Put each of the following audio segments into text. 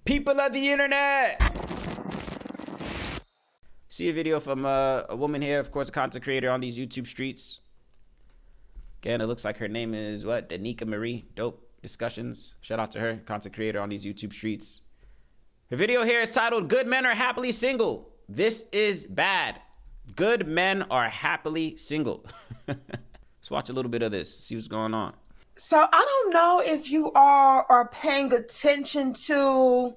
People of the internet. See a video from a woman here, of course, a content creator on these YouTube streets. Again, it looks like her name is what? Danica Marie. Dope discussions. Shout out to her, content creator on these YouTube streets. Her video here is titled, Good Men Are Happily Single. This is bad. Good men are happily single. Let's watch a little bit of this, see what's going on. So I don't know if you all are paying attention to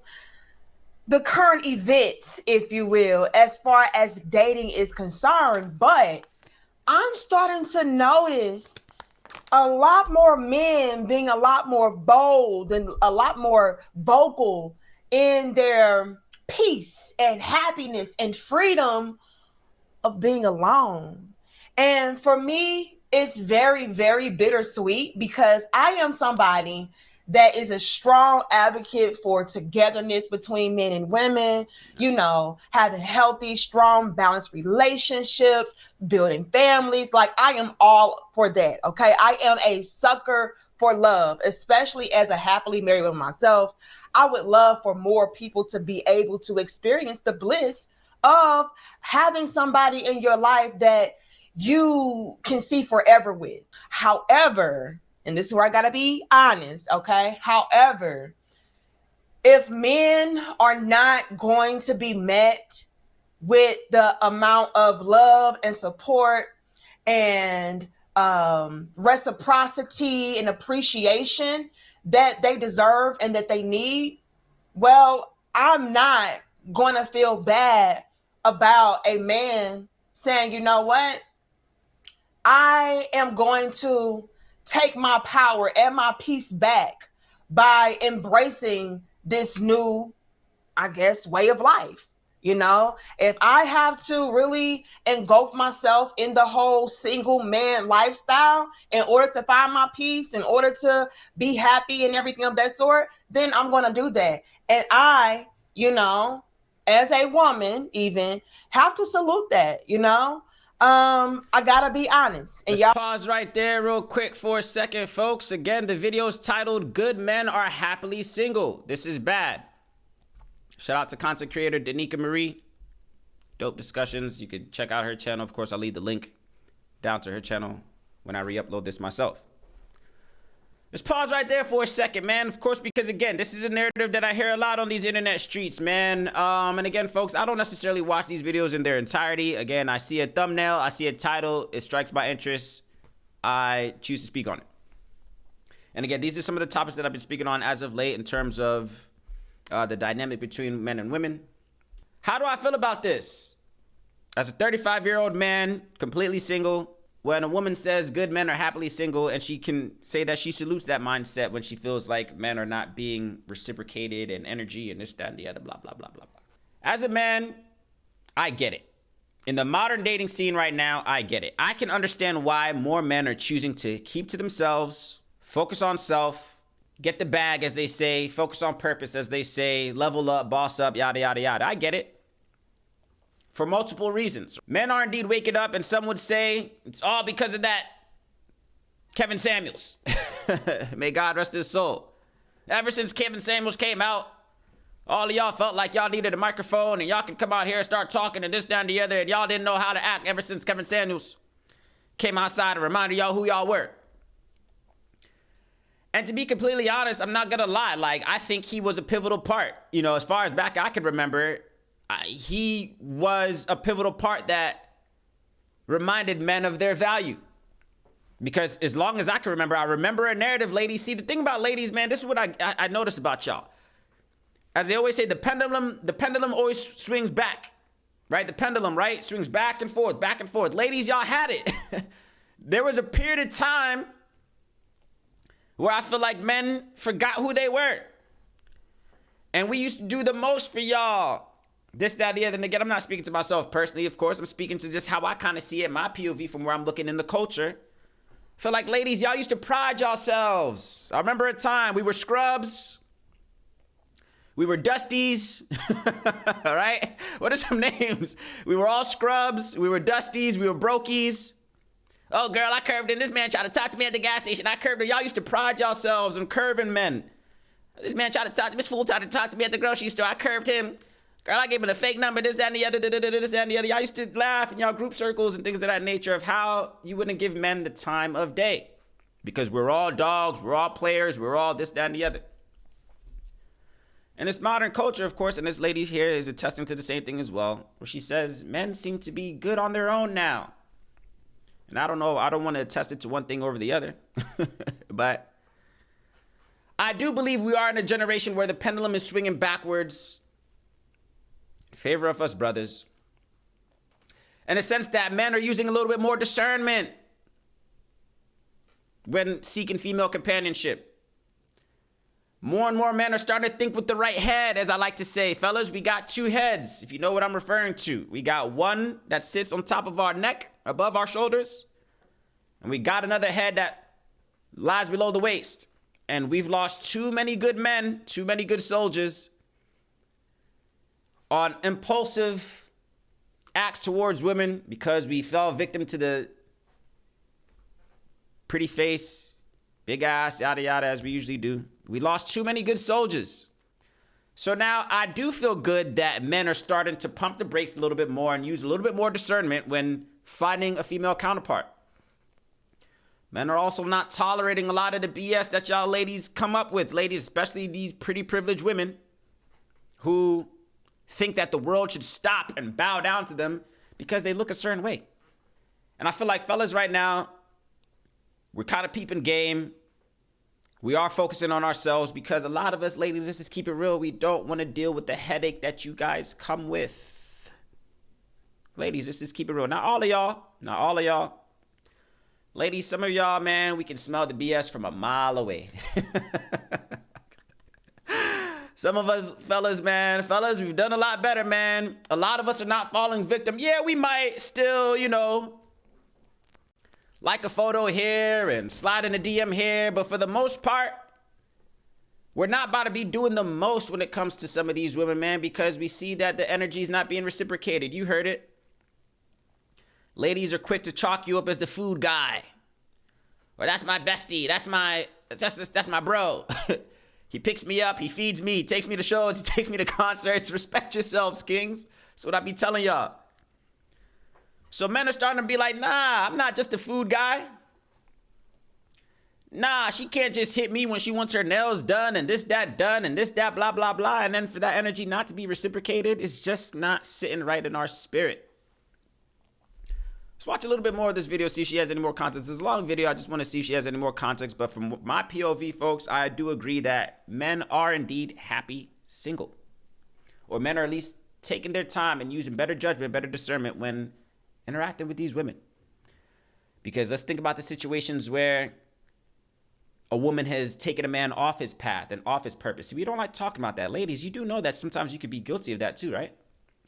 the current events, if you will, as far as dating is concerned, but I'm starting to notice a lot more men being a lot more bold and a lot more vocal in their peace and happiness and freedom of being alone. And for me, it's very, very bittersweet because I am somebody that is a strong advocate for togetherness between men and women, you know, having healthy, strong, balanced relationships, building families. Like, I am all for that, okay? I am a sucker for love, especially as a happily married woman myself. I would love for more people to be able to experience the bliss of having somebody in your life that you can see forever with. However, and this is where I gotta be honest, okay? However, if men are not going to be met with the amount of love and support and reciprocity and appreciation that they deserve and that they need, well, I'm not gonna feel bad about a man saying, you know what? I am going to take my power and my peace back by embracing this new, I guess, way of life. You know, if I have to really engulf myself in the whole single man lifestyle in order to find my peace, in order to be happy and everything of that sort, then I'm going to do that. And I, you know, as a woman, even have to salute that, you know. I gotta be honest. And Let's pause right there real quick for a second, folks. Again, the video is titled, Good Men Are Happily Single. This is bad. Shout out to content creator Danica Marie. Dope discussions. You can check out her channel. Of course, I'll leave the link down to her channel when I re-upload this myself. Let's pause right there for a second, man. Of course, because again, this is a narrative that I hear a lot on these internet streets, man. And again, folks, I don't necessarily watch these videos in their entirety. Again, I see a thumbnail, I see a title, it strikes my interest, I choose to speak on it. And again, these are some of the topics that I've been speaking on as of late in terms of the dynamic between men and women. How do I feel about this? As a 35-year-old man, completely single, when a woman says good men are happily single, and she can say that she salutes that mindset when she feels like men are not being reciprocated and energy and this, that, and the other, blah, blah, blah, blah, blah. As a man, I get it. In the modern dating scene right now, I get it. I can understand why more men are choosing to keep to themselves, focus on self, get the bag, as they say, focus on purpose, as they say, level up, boss up, yada, yada, yada. I get it. For multiple reasons. Men are indeed waking up, and some would say it's all because of that Kevin Samuels. May God rest his soul. Ever since Kevin Samuels came out, all of y'all felt like y'all needed a microphone and y'all could come out here and start talking and this, that, and the other, and y'all didn't know how to act ever since Kevin Samuels came outside and reminded y'all who y'all were. And to be completely honest, I'm not gonna lie, like, I think he was a pivotal part. You know, as far as back I could remember, he was a pivotal part that reminded men of their value. Because as long as I can remember, I remember a narrative, ladies. See, the thing about ladies, man, this is what I noticed about y'all. As they always say, the pendulum always swings back, right? The pendulum, right, swings back and forth, back and forth. Ladies, y'all had it. There was a period of time where I feel like men forgot who they were. And we used to do the most for y'all. This, that, the other. And again, I'm not speaking to myself personally, of course. I'm speaking to just how I kind of see it, my POV from where I'm looking in the culture. I feel like, ladies, y'all used to pride yourselves. I remember a time we were scrubs. We were dusties. All right? What are some names? We were all scrubs. We were dusties. We were brokies. Oh, girl, I curved in. This man tried to talk to me at the gas station. I curved her. Y'all used to pride yourselves in curving men. This man tried to talk, this fool tried to talk to me at the grocery store. I curved him. Girl, I gave him a fake number, this, that, and the other, this, that, and the other. Y'all used to laugh in y'all group circles and things of that nature of how you wouldn't give men the time of day. Because we're all dogs, we're all players, we're all this, that, and the other. And this modern culture, of course, and this lady here is attesting to the same thing as well, where she says men seem to be good on their own now. And I don't know, I don't want to attest it to one thing over the other, but I do believe we are in a generation where the pendulum is swinging backwards in favor of us brothers. In a sense that men are using a little bit more discernment when seeking female companionship. More and more men are starting to think with the right head, as I like to say. Fellas, we got two heads, if you know what I'm referring to. We got one that sits on top of our neck, above our shoulders, and we got another head that lies below the waist. And we've lost too many good men, too many good soldiers on impulsive acts towards women because we fell victim to the pretty face, big ass, yada, yada, as we usually do. We lost too many good soldiers. So now I do feel good that men are starting to pump the brakes a little bit more and use a little bit more discernment when finding a female counterpart. Men are also not tolerating a lot of the BS that y'all ladies come up with. Ladies, especially these pretty privileged women who think that the world should stop and bow down to them because they look a certain way. And I feel like fellas right now, we're kind of peeping game. We are focusing on ourselves because a lot of us ladies, let's just keep it real. We don't want to deal with the headache that you guys come with. Ladies, let's just keep it real. Not all of y'all. Not all of y'all. Ladies, some of y'all, man, we can smell the BS from a mile away. Some of us fellas, man, we've done a lot better, man. A lot of us are not falling victim. Yeah, we might still, like a photo here and slide in a DM here. But for the most part, we're not about to be doing the most when it comes to some of these women, man, because we see that the energy is not being reciprocated. You heard it. Ladies are quick to chalk you up as the food guy. Or that's my bestie. That's my bro. He picks me up. He feeds me. He takes me to shows. He takes me to concerts. Respect yourselves, kings. That's what I be telling y'all. So men are starting to be like, nah, I'm not just a food guy. Nah, she can't just hit me when she wants her nails done and this, that, done and this, that, blah, blah, blah. And then for that energy not to be reciprocated, it's just not sitting right in our spirit. Let's watch a little bit more of this video, see if she has any more context. It's a long video. I just want to see if she has any more context. But from my POV, folks, I do agree that men are indeed happy single. Or men are at least taking their time and using better judgment, better discernment when interacting with these women. Because let's think about the situations where a woman has taken a man off his path and off his purpose. We don't like talking about that. Ladies, you do know that sometimes you could be guilty of that too, right?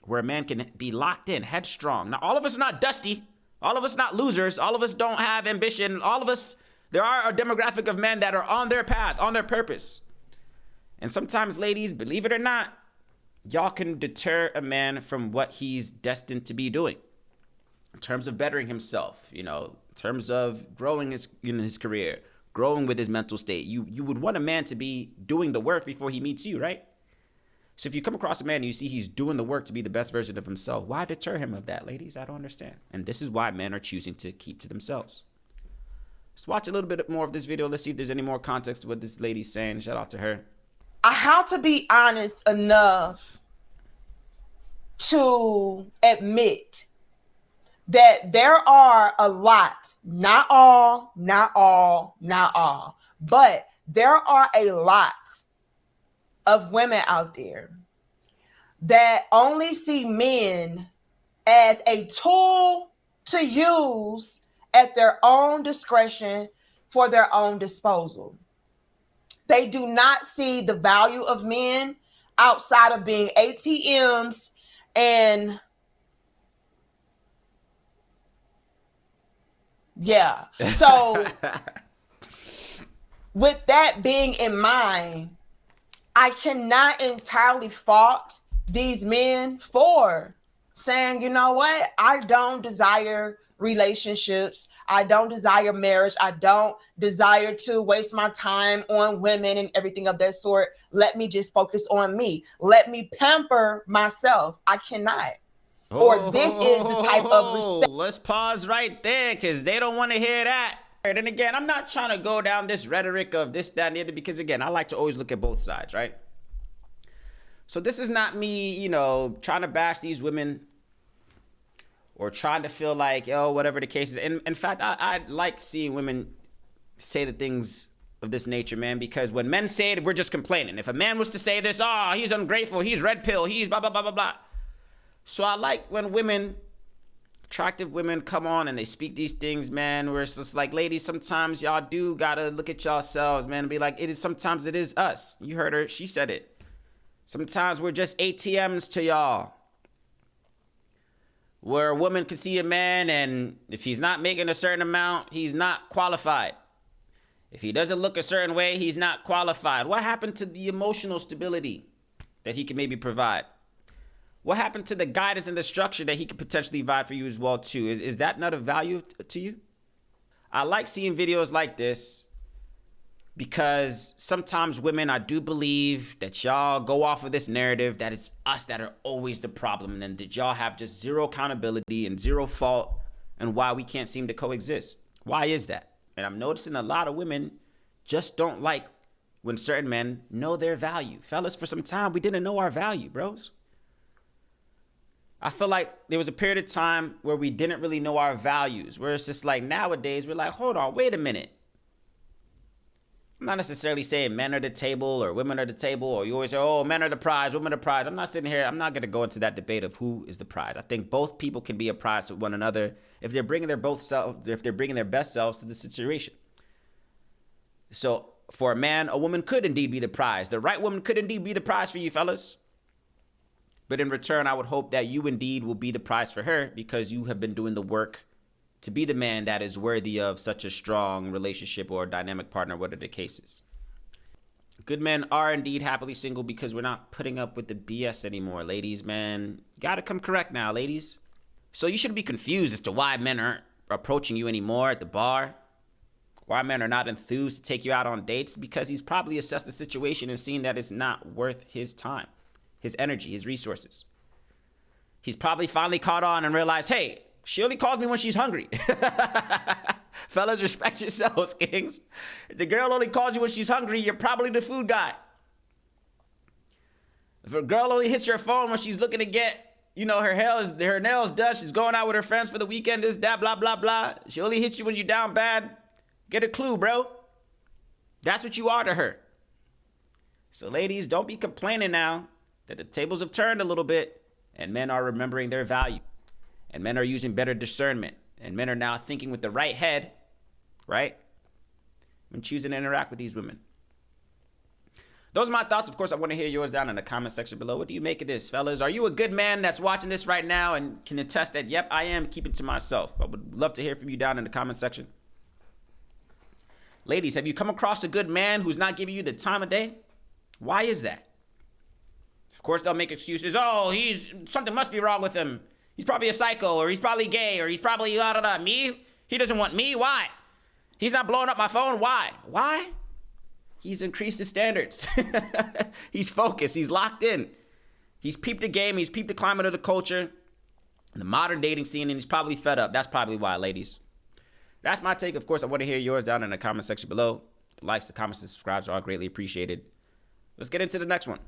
Where a man can be locked in, headstrong. Now, all of us are not dusty. All of us not losers. All of us don't have ambition. All of us, there are a demographic of men that are on their path, on their purpose. And sometimes, ladies, believe it or not, y'all can deter a man from what he's destined to be doing. In terms of bettering himself, in terms of growing his career, growing with his mental state. You would want a man to be doing the work before he meets you, right? So if you come across a man and you see he's doing the work to be the best version of himself, why deter him of that, ladies? I don't understand. And this is why men are choosing to keep to themselves. Let's watch a little bit more of this video. Let's see if there's any more context to what this lady's saying. Shout out to her. I have to be honest enough to admit that there are a lot, not all, but there are a lot of women out there that only see men as a tool to use at their own discretion for their own disposal. They do not see the value of men outside of being ATMs and yeah. So with that being in mind, I cannot entirely fault these men for saying, you know what? I don't desire relationships. I don't desire marriage. I don't desire to waste my time on women and everything of that sort. Let me just focus on me. Let me pamper myself. I cannot. Or this is the type of respect. Let's pause right there, because they don't want to hear that. And again, I'm not trying to go down this rhetoric of this, that, and the other, because again, I like to always look at both sides, right? So this is not me, you know, trying to bash these women or trying to feel like, oh, whatever the case is. And in fact, I like seeing women say the things of this nature, man, because when men say it, we're just complaining. If a man was to say this, oh, he's ungrateful, he's red pill, he's blah, blah, blah, blah, blah. So I like when women, attractive women, come on and they speak these things, man, where it's just like, ladies, sometimes y'all do gotta look at yourselves, man, and be like, sometimes it is us. You heard her, she said it. Sometimes we're just ATMs to y'all. Where a woman can see a man, and if he's not making a certain amount, he's not qualified. If he doesn't look a certain way, he's not qualified. What happened to the emotional stability that he can maybe provide? What happened to the guidance and the structure that he could potentially provide for you as well, too? Is that not of value to you? I like seeing videos like this because sometimes women, I do believe that y'all go off of this narrative that it's us that are always the problem, and then that y'all have just zero accountability and zero fault and why we can't seem to coexist. Why is that? And I'm noticing a lot of women just don't like when certain men know their value. Fellas, for some time, we didn't know our value, bros. I feel like there was a period of time where we didn't really know our values, where it's just like nowadays we're like, hold on, wait a minute. I'm not necessarily saying men are the table or women are the table, or you always say, oh, men are the prize, women are the prize. I'm not sitting here, I'm not going to go into that debate of who is the prize. I think both people can be a prize to one another if they're bringing their best selves to the situation. So for a man, a woman could indeed be the prize. The right woman could indeed be the prize for you, fellas. But in return, I would hope that you indeed will be the prize for her, because you have been doing the work to be the man that is worthy of such a strong relationship or dynamic partner, whatever the case is. Good men are indeed happily single because we're not putting up with the BS anymore, ladies, man. You gotta come correct now, ladies. So you shouldn't be confused as to why men aren't approaching you anymore at the bar, why men are not enthused to take you out on dates, because he's probably assessed the situation and seen that it's not worth his time, his energy, his resources. He's probably finally caught on and realized, hey, she only calls me when she's hungry. Fellas, respect yourselves, kings. If the girl only calls you when she's hungry, you're probably the food guy. If a girl only hits your phone when she's looking to get, you know, her nails done, she's going out with her friends for the weekend, this, that, blah, blah, blah. She only hits you when you're down bad. Get a clue, bro. That's what you are to her. So ladies, don't be complaining now that the tables have turned a little bit and men are remembering their value and men are using better discernment and men are now thinking with the right head, right? When choosing to interact with these women. Those are my thoughts. Of course, I want to hear yours down in the comment section below. What do you make of this, fellas? Are you a good man that's watching this right now and can attest that, yep, I am keeping to myself? I would love to hear from you down in the comment section. Ladies, have you come across a good man who's not giving you the time of day? Why is that? Of course, they'll make excuses. Oh, something must be wrong with him. He's probably a psycho, or he's probably gay, or he's probably me. He doesn't want me. Why? He's not blowing up my phone. Why? Why? He's increased his standards. He's focused. He's locked in. He's peeped the game. He's peeped the climate of the culture, the modern dating scene, and he's probably fed up. That's probably why, ladies. That's my take. Of course, I want to hear yours down in the comment section below. The likes, the comments, and subscribes are all greatly appreciated. Let's get into the next one.